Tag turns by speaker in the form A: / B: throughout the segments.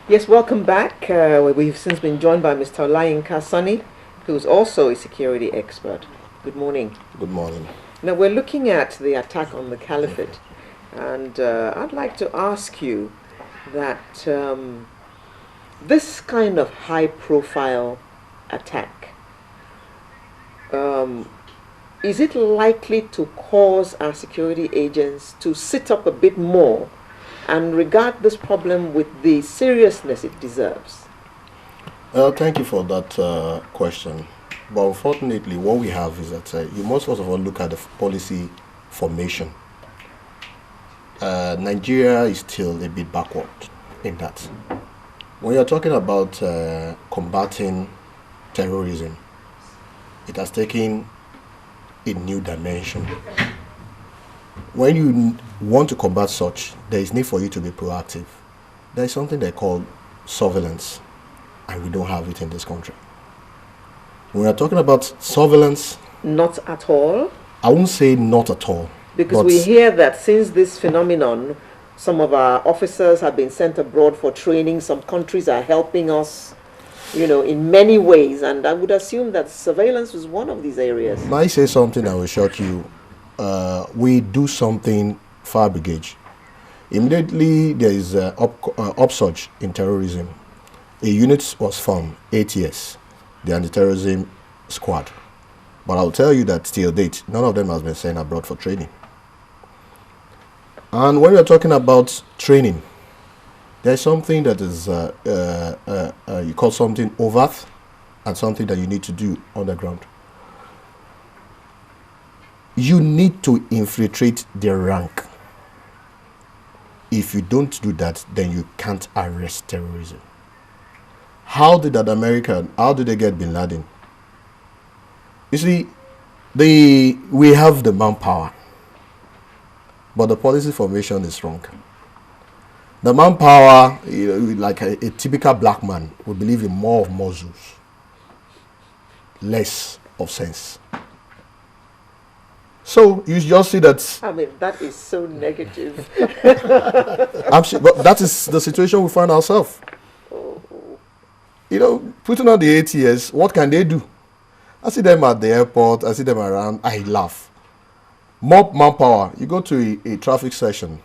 A: Yes, welcome back. We've since been joined by Mr. Olayinka Sani, who's also a security expert. Good morning.
B: Good morning.
A: Now, we're looking at the attack on the caliphate, and I'd like to ask you that this kind of high-profile attack, is it likely to cause our security agents to sit up a bit more and regard this problem with the seriousness it deserves?
B: Thank you for that question. But unfortunately, what we have is that you must first of all look at the policy formation. Nigeria is still a bit backward in that. When you're talking about combating terrorism, it has taken a new dimension. When you want to combat such, there is need for you to be proactive. There is something they call surveillance, and we don't have it in this country. When we are talking about surveillance,
A: Not at all.
B: I won't say not at all.
A: Because we hear that since this phenomenon, some of our officers have been sent abroad for training. Some countries are helping us, in many ways. And I would assume that surveillance was one of these areas.
B: Might say something that will shock you. We do something fire brigade. Immediately there is upsurge in terrorism. A unit was formed, ATS, the anti-terrorism squad. But I'll tell you that till date, none of them has been sent abroad for training. And when we're talking about training, there's something that is, you call something overt and something that you need to do on the ground. You need to infiltrate the rank. If you don't do that, then you can't arrest terrorism. How did they get Bin Laden? You see, we have the manpower, but the policy formation is wrong. The manpower, like a typical black man, would believe in more of muscles, less of sense. So you just see that.
A: I mean, that is so negative.
B: I'm sure, but that is the situation we find ourselves. Putting on the ATS, what can they do? I see them at the airport, I see them around, I laugh. More manpower. You go to a traffic session,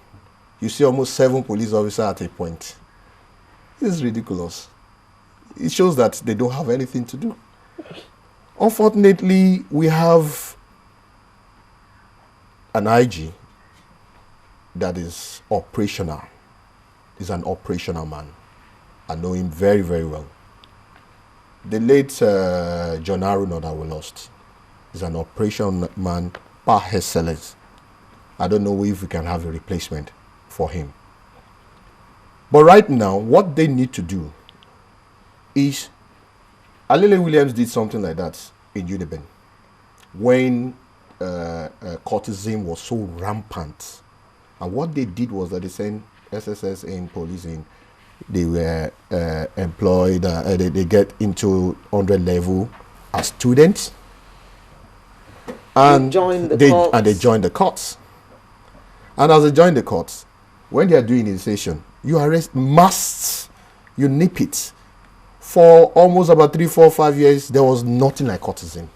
B: you see almost 7 police officers at a point. This is ridiculous. It shows that they don't have anything to do. Unfortunately, we have an IG that is operational. He's an operational man. I know him very, very well. The late John Aruna that we lost is an operational man par excellence. I don't know if we can have a replacement for him. But right now, what they need to do is, Alele Williams did something like that in Uniben when courtesan was so rampant. And what they did was that they sent SSS in, police in. They were employed, they get into 100 level as students. And they join the courts. And as they join the courts, when they are doing initiation, you arrest mass, you nip it. For almost about 3, 4, 5 years, there was nothing like courtesan.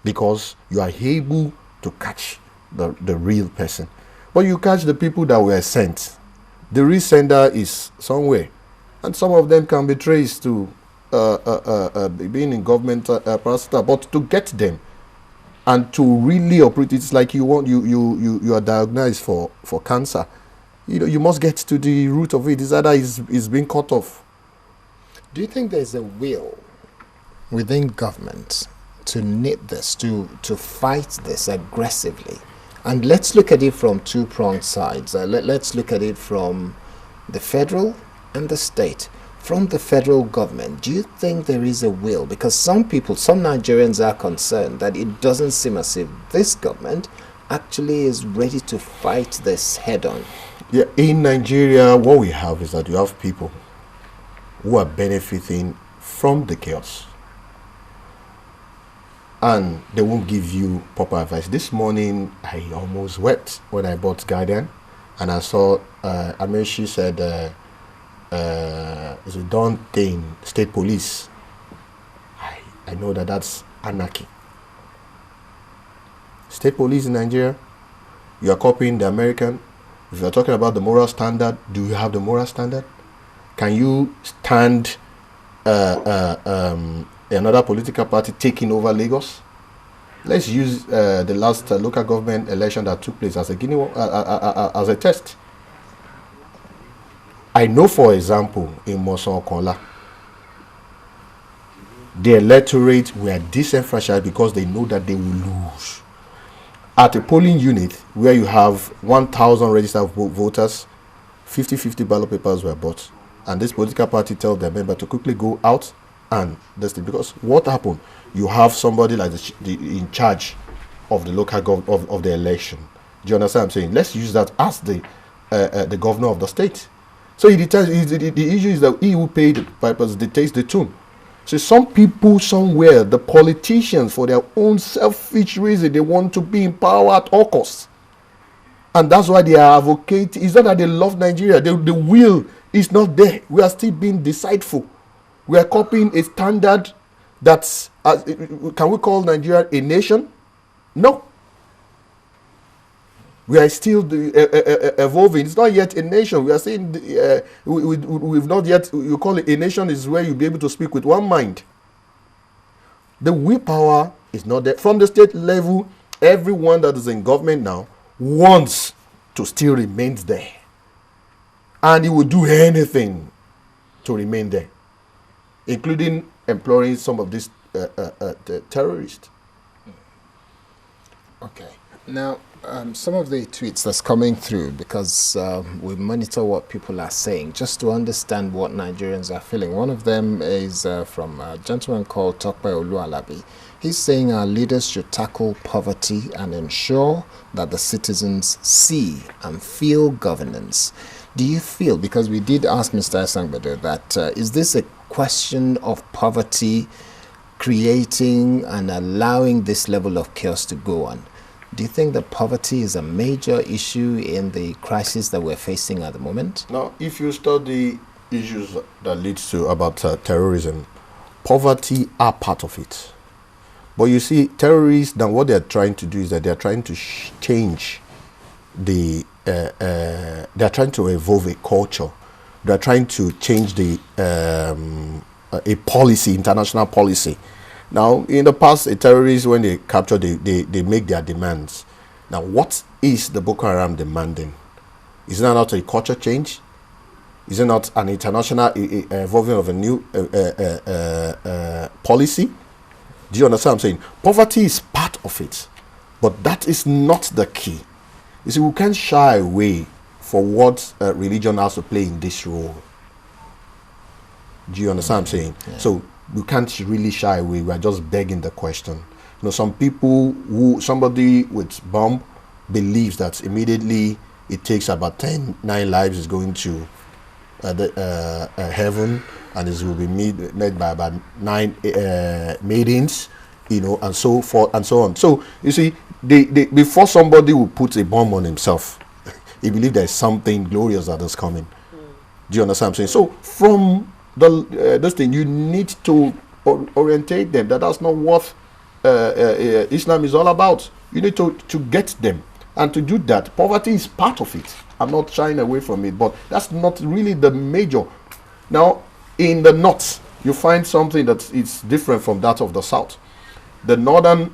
B: Because you are able to catch the real person. But you catch the people that were sent. The real sender is somewhere. And some of them can be traced to being in government parastatal. But to get them and to really operate, it's like you are diagnosed for cancer. You must get to the root of it. It's either it's being cut off.
C: Do you think there's a will within government to nip this, to fight this aggressively? And let's look at it from two-pronged sides. Let's look at it from the federal and the state. From the federal government, do you think there is a will? Because some Nigerians are concerned that it doesn't seem as if this government actually is ready to fight this head-on.
B: Yeah, in Nigeria, what we have is that you have people who are benefiting from the chaos. And they won't give you proper advice. This morning, I almost wept when I bought Guardian, and I saw, she said, is a done thing, state police. I know that that's anarchy. State police in Nigeria, you are copying the American. If you are talking about the moral standard, do you have the moral standard? Can you stand another political party taking over Lagos? Let's use the last local government election that took place as as a test. I know, for example, in Moson-Okonla, the electorate were disenfranchised because they know that they will lose. At a polling unit where you have 1,000 registered voters, 50-50 ballot papers were bought. And this political party tells their member to quickly go out and this thing. Because what happened? You have somebody like in charge of the local of the election. Do you understand what I'm saying? Let's use that as the governor of the state. So the issue is that he who paid the pipers dictates the tune. So some people somewhere, the politicians, for their own selfish reason, they want to be in power at all costs. And that's why they are advocating. It's not that they love Nigeria. The will is not there. We are still being deceitful. We are copying a standard that's... can we call Nigeria a nation? No. We are still evolving. It's not yet a nation. We are saying we've not yet... You call it a nation is where you'll be able to speak with one mind. The willpower is not there. From the state level, everyone that is in government now wants to still remain there. And he will do anything to remain there, including employing some of these terrorists.
C: Okay. Now, some of the tweets that's coming through, because we monitor what people are saying, just to understand what Nigerians are feeling. One of them is from a gentleman called Tokpe Olualabi. He's saying our leaders should tackle poverty and ensure that the citizens see and feel governance. Do you feel, because we did ask Mr. Esangbede that is this a question of poverty creating and allowing this level of chaos to go on? Do you think that poverty is a major issue in the crisis that we're facing at the moment?
B: Now, if you study issues that leads to about terrorism, poverty are part of it. But you see, terrorists, now what they're trying to do is that they're trying to change the... they're trying to evolve a culture. They're trying to change a policy, international policy. Now, in the past, a terrorist, when they capture, they make their demands. Now, what is the Boko Haram demanding? Is it not a culture change? Is it not an international evolving of a new policy? Do you understand what I'm saying? Poverty is part of it, but that is not the key. You see, we can't shy away for what religion has to play in this role. Do you understand what I'm saying?
C: Yeah.
B: So we can't really shy away. We are just begging the question. You know, some people somebody with bomb believes that immediately it takes about 9 lives is going to heaven, and it will be made by about 9 maidens, you know, and so forth and so on. So you see, they before somebody will put a bomb on himself, he believes there's something glorious that is coming. Do you understand what I'm saying? So from this thing, you need to orientate them that that's not what Islam is all about. You need to get them, and to do that, poverty is part of it. I'm not shying away from it, but that's not really the major. Now, in the north, you find something that is different from that of the south. The northern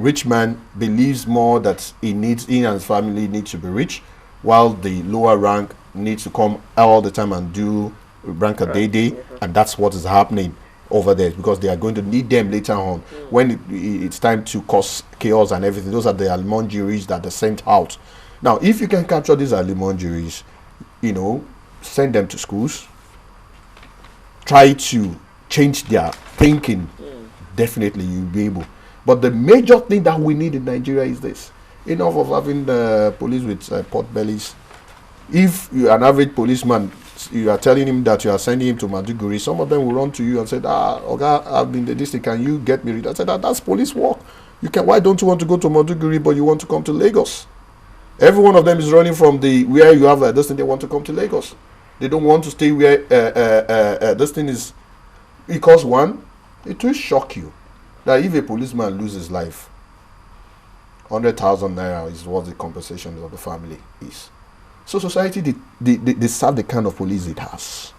B: rich man believes more that he and his family need to be rich, while the lower rank needs to come all the time and do rank a day, and that's what is happening over there, because they are going to need them later on when it's time to cause chaos and everything. Those are the almongeries that are sent out. Now, if you can capture these almongeries, you know, send them to schools, try to change their thinking, definitely you'll be able. But the major thing that we need in Nigeria is this: enough of having the police with pot bellies. If you're an average policeman, you are telling him that you are sending him to Maduguri, some of them will run to you and say, okay, I've been in the district, can you get me rid? I said, that's police work. Why don't you want to go to Maduguri but you want to come to Lagos? Every one of them is running from the where you have this thing. They want to come to Lagos. They don't want to stay where this thing is, because one, it will shock you that if a policeman loses life, 100,000 naira is what the compensation of the family is. So society, they serve the kind of police it has.